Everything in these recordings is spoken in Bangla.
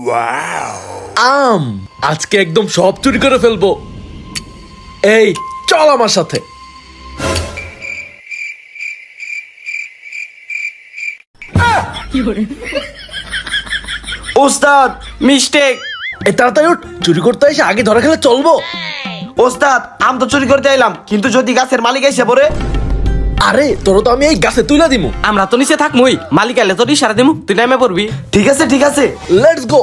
আম আজকে একদম সব চুরি করে ফেলবো। এই চল আমার সাথে। ওস্তাদ মিস্টেক। এই তাড়াতাড়ি উঠ, চুরি করতে এসে আগে ধরে খেলে চলবো? ওস্তাদ আম তো চুরি করতে আইলাম, কিন্তু যদি গাছের মালিক এসে পড়ে? আরে তোর তো আমি এই গাছে তুইলা দিমু। আমরা তো নিচে থাকমই, মালিক আইলে তোর ইশারা দিমু, তুই নামে পড়বি। ঠিক আছে ঠিক আছে, লেটস গো।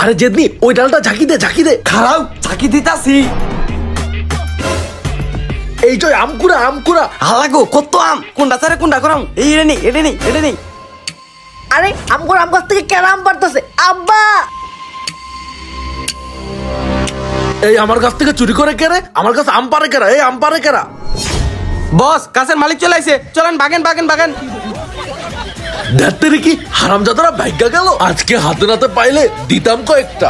আরে জেদনি ওই ডালটা ঝাঁকি দে, ঝাঁকি দে। খারাও ঝাঁকি দিতাছি। এই যে আমকুড়া আমকুড়া। হালাগো কত আম, কোনটা ছাড়ে কোনটা করাম। এই এটা নেই এটা নেই এটা নেই। আরে আমগো আম গাছ থেকে কেন আম পারতেছে? আব্বা এই আমার কাছ থেকে চুরি করে কেরে, আমার কাছে আম পারে কেরা? এই আম পারে কেরা? বস গাছের মালিক চলে আইছে, চলেন বাগেন বাগেন বাগেন। দেখতে কি হারামজাদারা ভাগ্যা গেল, আজকে হাতে নাতে পাইলে দিতাম কয়েকটা।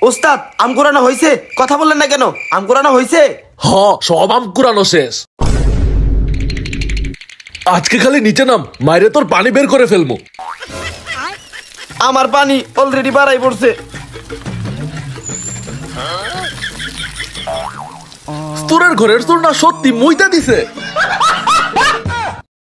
ওস্তাদ আম কুড়ানো হয়েছে, কথা বললেন না কেন? আম কুড়ানো হয়েছে? হ সব আম কুড়ানো শেষ। আজকে খালি নিচে নাম, মাইরে তোর পানি বের করে ফেলবো। আমার পানি অলরেডি বাড়াই পড়ছে। তোরের ঘরের তোর না সত্যি মুইতা দিছে।